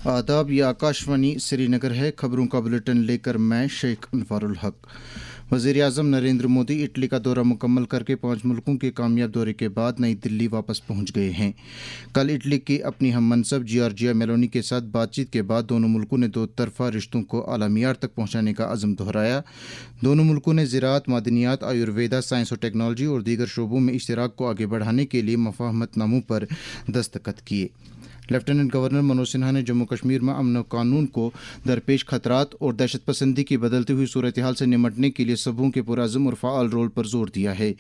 आदाब, ये आकाशवाणी श्रीनगर है। खबरों का बुलेटिन लेकर मैं शेख अनवारुल हक। वज़ीर आज़म नरेंद्र मोदी इटली का दौरा मुकम्मल करके 5 मुल्कों के कामयाब दौरे के बाद नई दिल्ली वापस पहुंच गए हैं। कल इटली की अपनी हम मनसब जॉर्जिया मेलोनी के साथ बातचीत के बाद दोनों मुल्कों ने दो तरफ़ा रिश्तों को आला मियार तक पहुंचाने का अज़म दोहराया। दोनों मुल्कों ने ज़राअत, मादनियात, आयुर्वेदा, साइंस और टेक्नोलॉजी और दीगर शोबों में इश्तराक को आगे बढ़ाने के लिए मुफ़ाहमतनामों पर दस्तखत किए। लेफ्टिनेंट गवर्नर मनोज सिन्हा ने जम्मू कश्मीर में अमन कानून को दरपेश खतरात और दहशत पसंदी की बदलती हुई सूरत हाल से निमटने के लिए सबों के पुरअज़्म और फ़ाल रोल पर जोर दिया है।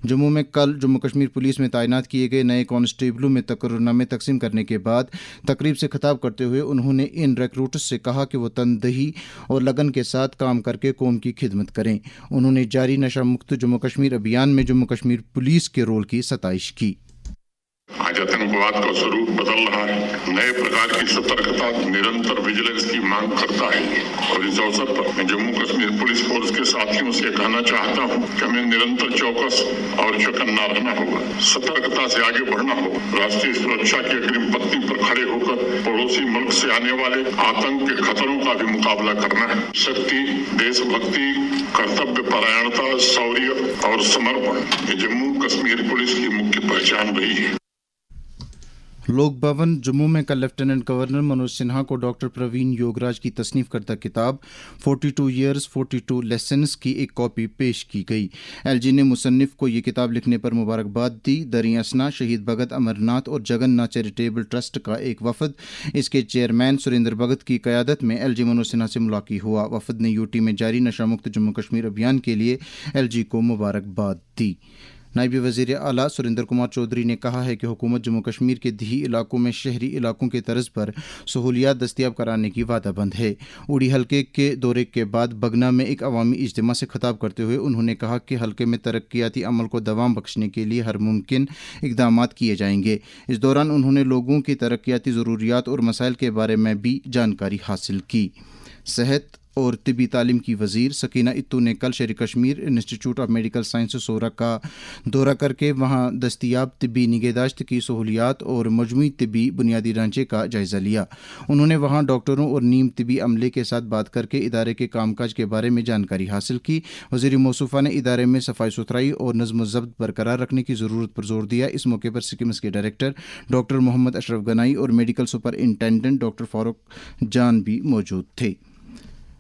जम्मू में कल जम्मू कश्मीर पुलिस में तैनात किए गए नए कांस्टेबलों में तकर्रुनामे तकसीम करने के बाद तकरीब से खिताब करते हुए उन्होंने इन रिक्रूटर्स से कहा कि वो तनदही और लगन के साथ काम करके कौम की खिदमत करें। उन्होंने जारी नशा मुक्त जम्मू कश्मीर अभियान में जम्मू कश्मीर पुलिस के रोल की सताइश की। आज आतंकवाद का स्वरूप बदल रहा है। नए प्रकार की सतर्कता, निरंतर विजिलेंस की मांग करता है और इस अवसर पर मैं जम्मू कश्मीर पुलिस फोर्स के साथियों से कहना चाहता हूं कि हमें निरंतर चौकस और चौकन्ना रहना होगा, सतर्कता से आगे बढ़ना होगा। राष्ट्रीय सुरक्षा की अग्रिम पंक्ति पर खड़े होकर पड़ोसी मुल्क से आने वाले आतंक के खतरों का भी मुकाबला करना है। शक्ति, देशभक्ति, कर्तव्य परायणता, शौर्य और समर्पण ये जम्मू कश्मीर पुलिस की मुख्य पहचान रही है। लोक भवन जम्मू में कल लेफ्टिनेंट गवर्नर मनोज सिन्हा को डॉक्टर प्रवीण योगराज की तसनीफ करदा किताब 42 ईयर्स 42 लेसन्स की एक कॉपी पेश की गई। एलजी ने मुसन्निफ को ये किताब लिखने पर मुबारकबाद दी। दरियासना, शहीद भगत अमरनाथ और जगन्नाथ चैरिटेबल ट्रस्ट का एक वफद इसके चेयरमैन सुरेंद्र भगत की क़यादत में एलजी मनोज सिन्हा से मुलाकात हुआ। वफद ने यूटी में जारी नशा मुक्त जम्मू कश्मीर अभियान के लिए एलजी को मुबारकबाद दी। नायब वज़ीर आला सुरेंद्र कुमार चौधरी ने कहा है कि हुकूमत जम्मू कश्मीर के दही इलाकों में शहरी इलाकों के तर्ज पर सहूलियात दस्तियाब कराने की वादाबंद है। उड़ी हल्के के दौरे के बाद बगना में एक अवामी इज्तिमा से खिताब करते हुए उन्होंने कहा कि हल्के में तरक्याती अमल को दवाम बख्शने के लिए हर मुमकिन इक़दामात किए जाएंगे। इस दौरान उन्होंने लोगों की तरक्याती ज़रूरियात और मसाइल के बारे में भी जानकारी हासिल की। सेहत और तिबी तालीम की वज़ीर सकीना इत्तू ने कल Sher Kashmir institute of medical sciences Soura का दौरा करके वहाँ दस्तियाब तिबी निगहदाश्त की सहूलियात और मजमूई तिबी बुनियादी ढांचे का जायज़ा लिया। उन्होंने वहाँ डॉक्टरों और नीम तिबी अमले के साथ बात करके इदारे के कामकाज के बारे में जानकारी हासिल की। वज़ीर मौसूफ़ा ने इदारे में सफाई सुथराई और नज़्म ज़ब्त बरकरार रखने की ज़रूरत पर जोर दिया। इस मौके पर सिकिम्स के डायरेक्टर डॉक्टर मोहम्मद अशरफ गनाई और मेडिकल सुपरिंटेंडेंट डॉक्टर फारूक जान भी मौजूद थे।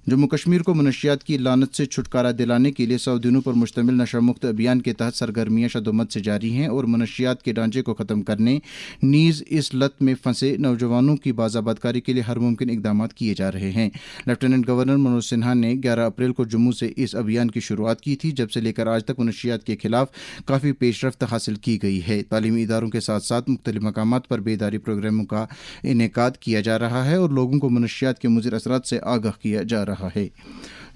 जम्मू कश्मीर को मनशियात की लानत से छुटकारा दिलाने के लिए 100 दिनों पर मुश्तमिल नशा मुक्त अभियान के तहत सरगर्मियाँ शदोमत से जारी हैं और मनशियात के ढांचे को ख़त्म करने नीज़ इस लत में फंसे नौजवानों की बाज़ाबादकारी के लिए हर मुमकिन इक़दाम किए जा रहे हैं। लेफ्टिनेंट गवर्नर मनोज सिन्हा ने 11 अप्रैल को जम्मू से इस अभियान की शुरुआत की थी, जब से लेकर आज तक मनशियात के खिलाफ काफ़ी पेशरफ्त हासिल की गई है। तालीमी इदारों के साथ साथ मुख्तलिफ मकामात पर बेदारी प्रोग्रामों का इनेकाद किया जा रहा है और लोगों को मनशियात के मुज़िर असरात से आगाह किया जा रहा है।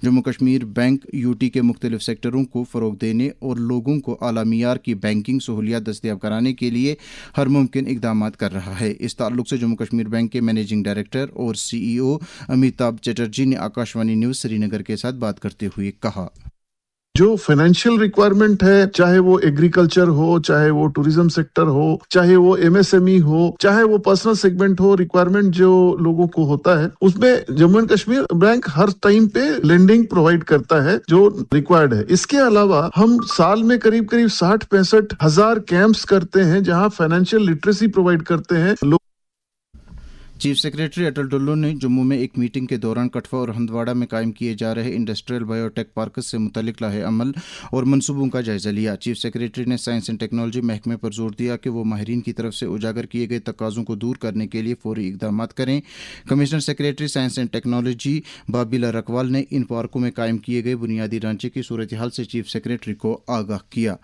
जम्मू कश्मीर बैंक यूटी के मुख्तलिफ सेक्टरों को फ़रोग देने और लोगों को आला मियार की बैंकिंग सहूलियात दस्तियाब कराने के लिए हर मुमकिन इक़दाम कर रहा है। इस ताल्लुक से जम्मू कश्मीर बैंक के मैनेजिंग डायरेक्टर और CEO अमिताभ चटर्जी ने आकाशवाणी न्यूज़ श्रीनगर के साथ बात करते हुए कहा, जो फाइनेंशियल रिक्वायरमेंट है, चाहे वो एग्रीकल्चर हो, चाहे वो टूरिज्म सेक्टर हो, चाहे वो MSME हो, चाहे वो पर्सनल सेगमेंट हो, रिक्वायरमेंट जो लोगों को होता है उसमें Jammu and Kashmir bank her time पे लेंडिंग प्रोवाइड करता है जो रिक्वायर्ड है। इसके अलावा हम साल में करीब 60-65 हजार कैंप्स करते हैं जहां फाइनेंशियल लिटरेसी प्रोवाइड करते हैं। चीफ सेक्रेटरी अटल डुल्लो ने जम्मू में एक मीटिंग के दौरान कठवा और हंदवाड़ा में कायम किए जा रहे इंडस्ट्रियल बायोटेक पार्क से मुतल्लिक लाहे अमल और मनसूबों का जायज़ा लिया। चीफ सेक्रेटरी ने साइंस एंड टेक्नोलॉजी महकमे पर जोर दिया कि वो माहिरीन की तरफ से उजागर किए गए तकाज़ों को दूर करने के लिए फौरी इक़दाम करें। Commissioner secretary science and technology Babila Rakwal ने इन पार्कों में कायम किए गए बुनियादी ढांचे की सूरत हाल से चीफ सेक्रेटरी को आगाह किया।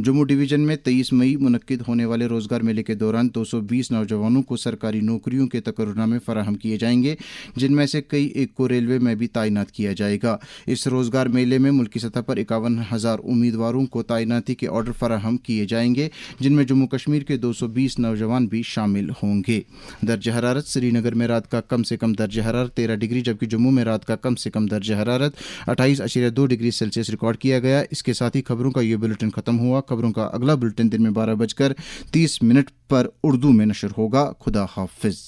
जम्मू डिवीज़न में 23 मई मुनक्किद होने वाले रोज़गार मेले के दौरान 220 नौजवानों को सरकारी नौकरियों के تقررنامے میں فراہم کیے جائیں گے، جن میں سے کئی ایک کو ریلوے میں بھی تعینات کیا جائے گا۔ اس روزگار میلے میں ملکی سطح پر 51,000 امیدواروں کو تعیناتی کے آرڈر فراہم کیے جائیں گے، جن میں جموں کشمیر کے 220 نوجوان بھی شامل ہوں گے۔ درجہ حرارت: سری نگر میں رات کا کم سے کم درجہ حرارت 13 ڈگری جبکہ جموں میں رات کا کم سے کم درجہ حرارت 28.2 ڈگری سیلسیس ریکارڈ کیا گیا۔ اس کے ساتھ ہی خبروں کا یہ بلیٹن ختم ہوا۔ خبروں کا اگلا بلیٹن دن میں 12:30 پر اردو میں نشر ہوگا۔ خدا حافظ۔